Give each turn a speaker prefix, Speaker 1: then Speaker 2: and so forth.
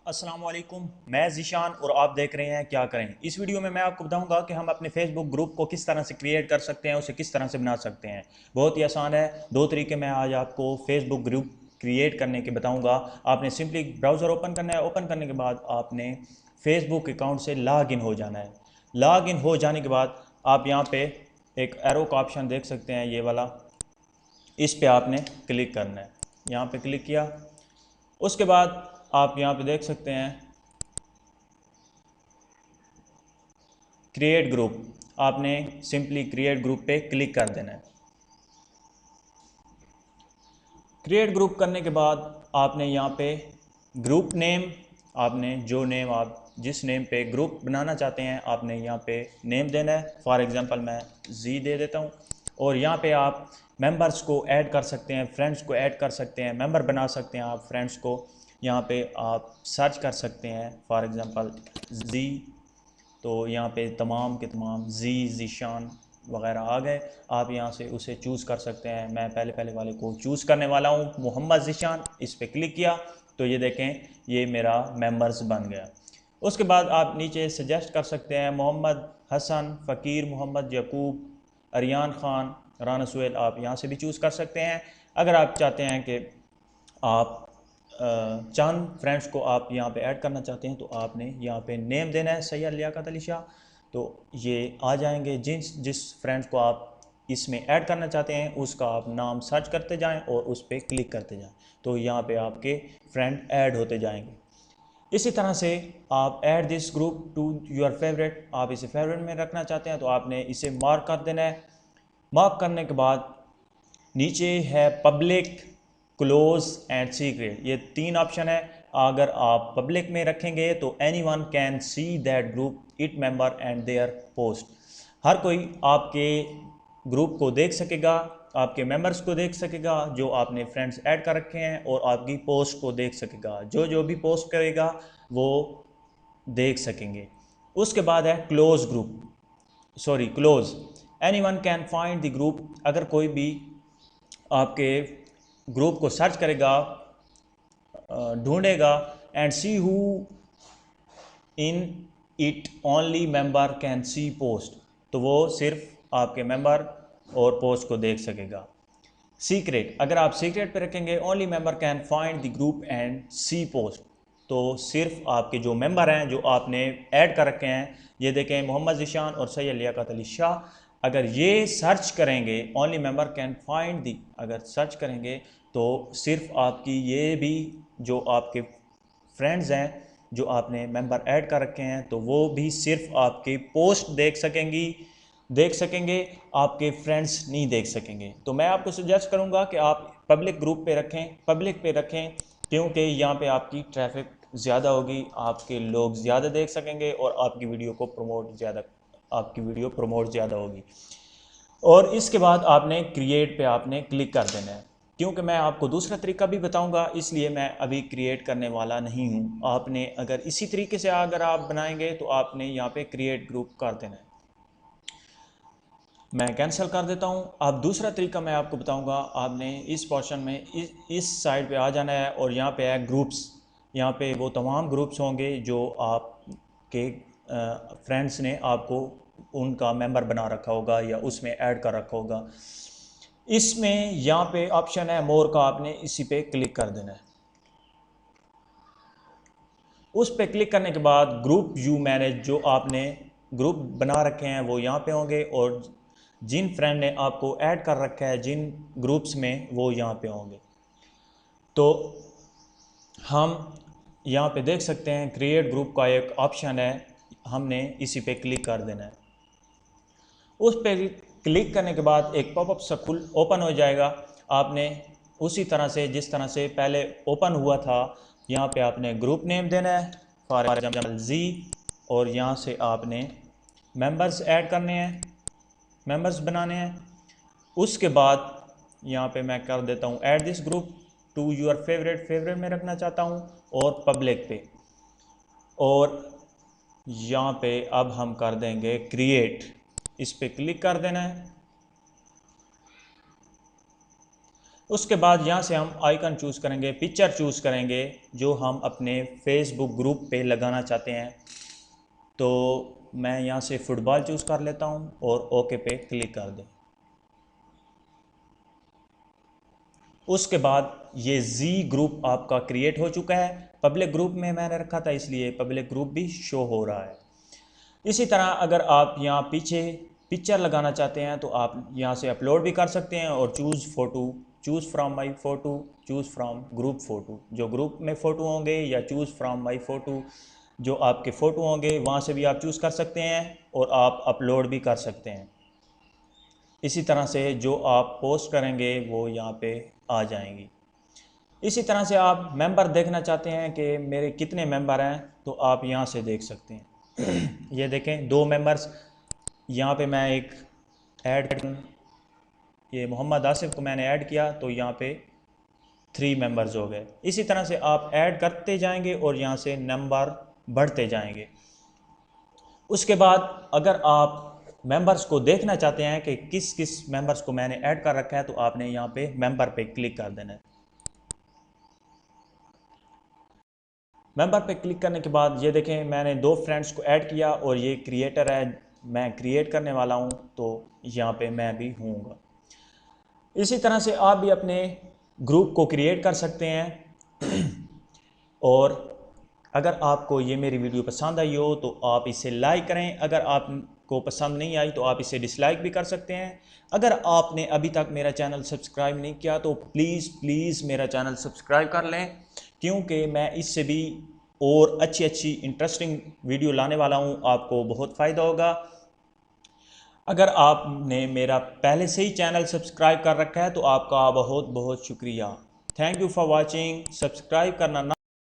Speaker 1: अस्सलाम वालेकुम, मैं ज़ीशान और आप देख रहे हैं क्या करें। इस वीडियो में मैं आपको बताऊंगा कि हम अपने फेसबुक ग्रुप को किस तरह से क्रिएट कर सकते हैं, उसे किस तरह से बना सकते हैं। बहुत ही आसान है, दो तरीके मैं आज आपको फेसबुक ग्रुप क्रिएट करने के बताऊंगा। आपने सिंपली ब्राउज़र ओपन करना है। ओपन करने के बाद आपने फेसबुक अकाउंट से लॉग इन हो जाना है। लॉग इन हो जाने के बाद आप यहाँ पे एक एरो का ऑप्शन देख सकते हैं, ये वाला, इस पे आपने क्लिक करना है। यहाँ पे क्लिक किया, उसके बाद आप यहाँ पे देख सकते हैं क्रिएट ग्रुप। आपने सिंपली क्रिएट ग्रुप पे क्लिक कर देना है। क्रिएट ग्रुप करने के बाद आपने यहाँ पे ग्रुप नेम, आपने जो नेम आप जिस नेम पे ग्रुप बनाना चाहते हैं आपने यहाँ पे नेम देना है। फॉर एग्जांपल मैं जी दे देता हूँ। और यहाँ पे आप मेंबर्स को ऐड कर सकते हैं, फ्रेंड्स को ऐड कर सकते हैं, मेंबर बना सकते हैं आप फ्रेंड्स को। यहाँ पे आप सर्च कर सकते हैं, फॉर एग्जांपल जी, तो यहाँ पे तमाम के तमाम ज़ीशान वगैरह आ गए। आप यहाँ से उसे चूज़ कर सकते हैं। मैं पहले पहले वाले को चूज़ करने वाला हूँ, मोहम्मद ज़ीशान। इस पर क्लिक किया तो ये देखें, ये मेरा मेंबर्स बन गया। उसके बाद आप नीचे सजेस्ट कर सकते हैं मोहम्मद हसन, फ़कीर मोहम्मद, यकूब, अरियान ख़ान, राना सुहेल। आप यहाँ से भी चूज़ कर सकते हैं। अगर आप चाहते हैं कि आप चंद फ्रेंड्स को आप यहाँ पे ऐड करना चाहते हैं तो आपने यहाँ पे नेम देना है, सैयद लियाकत अली शाह। तो ये आ जाएंगे। जिस फ्रेंड्स को आप इसमें ऐड करना चाहते हैं उसका आप नाम सर्च करते जाएं और उस पर क्लिक करते जाएं, तो यहाँ पे आपके फ्रेंड ऐड होते जाएंगे। इसी तरह से आप add this group to your favourite, आप इसे फेवरेट में रखना चाहते हैं तो आपने इसे मार्क कर देना है। मार्क करने के बाद नीचे है पब्लिक, क्लोज एंड सीक्रेट, ये तीन ऑप्शन है। अगर आप पब्लिक में रखेंगे तो anyone can see that group, it member and there post. हर कोई आपके ग्रुप को देख सकेगा, आपके मेंबर्स को देख सकेगा जो आपने फ्रेंड्स ऐड कर रखे हैं, और आपकी पोस्ट को देख सकेगा, जो जो भी पोस्ट करेगा वो देख सकेंगे। उसके बाद है close group, sorry close, anyone can find the group. अगर कोई भी आपके ग्रुप को सर्च करेगा, ढूंढेगा, and see who in it only member can see post, तो वो सिर्फ आपके मेंबर और पोस्ट को देख सकेगा। सीक्रेट, अगर आप सीक्रेट पे रखेंगे only member can find the group and see post, तो सिर्फ आपके जो मेंबर हैं जो आपने ऐड कर रखे हैं, ये देखें मोहम्मद ज़ीशान और सैयद लियाकत अली शाह, अगर ये सर्च करेंगे only member can find the, अगर सर्च करेंगे तो सिर्फ आपकी ये भी जो आपके फ्रेंड्स हैं जो आपने मेंबर ऐड कर रखे हैं तो वो भी सिर्फ आपकी पोस्ट देख सकेंगे, आपके फ्रेंड्स नहीं देख सकेंगे। तो मैं आपको सजेस्ट करूंगा कि आप पब्लिक ग्रुप पे रखें, पब्लिक पे रखें, क्योंकि यहाँ पे आपकी ट्रैफिक ज़्यादा होगी, आपके लोग ज़्यादा देख सकेंगे और आपकी वीडियो प्रमोट ज़्यादा होगी। और इसके बाद आपने क्रिएट पे आपने क्लिक कर देना है। क्योंकि मैं आपको दूसरा तरीका भी बताऊंगा, इसलिए मैं अभी क्रिएट करने वाला नहीं हूँ। आपने अगर इसी तरीके से अगर आप बनाएंगे तो आपने यहाँ पे क्रिएट ग्रुप कर देना है। मैं कैंसिल कर देता हूँ। अब दूसरा तरीका मैं आपको बताऊंगा। आपने इस पोर्शन में इस साइड पे आ जाना है और यहाँ पे है ग्रुप्स। यहाँ पे वो तमाम ग्रुप्स होंगे जो आपके फ्रेंड्स ने आपको उनका मेंबर बना रखा होगा या उसमें ऐड कर रखा होगा। इसमें यहाँ पे ऑप्शन है मोर का, आपने इसी पे क्लिक कर देना है। उस पे क्लिक करने के बाद ग्रुप यू मैनेज, जो आपने ग्रुप बना रखे हैं वो यहाँ पे होंगे, और जिन फ्रेंड ने आपको ऐड कर रखा है जिन ग्रुप्स में वो यहाँ पे होंगे। तो हम यहाँ पे देख सकते हैं क्रिएट ग्रुप का एक ऑप्शन है, हमने इसी पे क्लिक कर देना है। उस पर क्लिक करने के बाद एक पॉपअप सा खुल ओपन हो जाएगा। आपने उसी तरह से जिस तरह से पहले ओपन हुआ था, यहाँ पे आपने ग्रुप नेम देना है, फॉर एग्जाम्पल जी, और यहाँ से आपने मेंबर्स ऐड करने हैं, मेंबर्स बनाने हैं। उसके बाद यहाँ पे मैं कर देता हूँ add this group to your favourite, favourite में रखना चाहता हूँ, और पब्लिक पे। और यहाँ पे अब हम कर देंगे क्रिएट, इस पे क्लिक कर देना है। उसके बाद यहाँ से हम आइकन चूज़ करेंगे, पिक्चर चूज़ करेंगे जो हम अपने फेसबुक ग्रुप पे लगाना चाहते हैं। तो मैं यहाँ से फुटबॉल चूज़ कर लेता हूँ और ओके पे क्लिक कर दें। उसके बाद ये जी ग्रुप आपका क्रिएट हो चुका है। पब्लिक ग्रुप में मैंने रखा था इसलिए पब्लिक ग्रुप भी शो हो रहा है। इसी तरह अगर आप यहाँ पीछे पिक्चर लगाना चाहते हैं तो आप यहाँ से अपलोड भी कर सकते हैं और choose from my photo, choose from group photo, जो ग्रुप में फ़ोटो होंगे या चूज़ फ्रॉम माई फ़ोटो जो आपके फ़ोटो होंगे वहाँ से भी आप चूज़ कर सकते हैं और आप अपलोड भी कर सकते हैं। इसी तरह से जो आप पोस्ट करेंगे वो यहाँ पे आ जाएंगी। इसी तरह से आप मेंबर देखना चाहते हैं कि मेरे कितने मेंबर हैं तो आप यहाँ से देख सकते हैं। ये देखें 2 मेंबर्स। यहाँ पे मैं एक ऐड, ये मोहम्मद आसिफ को मैंने ऐड किया तो यहाँ पे 3 मेंबर्स हो गए। इसी तरह से आप ऐड करते जाएंगे और यहाँ से नंबर बढ़ते जाएंगे। उसके बाद अगर आप मेंबर्स को देखना चाहते हैं कि किस किस मेंबर्स को मैंने ऐड कर रखा है तो आपने यहाँ पे मेंबर पे क्लिक कर देना है। मेंबर पे क्लिक करने के बाद ये देखें मैंने 2 फ्रेंड्स को ऐड किया और ये क्रिएटर है, मैं क्रिएट करने वाला हूँ तो यहाँ पे मैं भी हूँगा। इसी तरह से आप भी अपने ग्रुप को क्रिएट कर सकते हैं। और अगर आपको ये मेरी वीडियो पसंद आई हो तो आप इसे लाइक करें, अगर आपको पसंद नहीं आई तो आप इसे डिसलाइक भी कर सकते हैं। अगर आपने अभी तक मेरा चैनल सब्सक्राइब नहीं किया तो प्लीज़ मेरा चैनल सब्सक्राइब कर लें, क्योंकि मैं इससे भी और अच्छी इंटरेस्टिंग वीडियो लाने वाला हूँ, आपको बहुत फ़ायदा होगा। अगर आपने मेरा पहले से ही चैनल सब्सक्राइब कर रखा है तो आपका बहुत बहुत शुक्रिया। Thank you for watching. Subscribe करना ना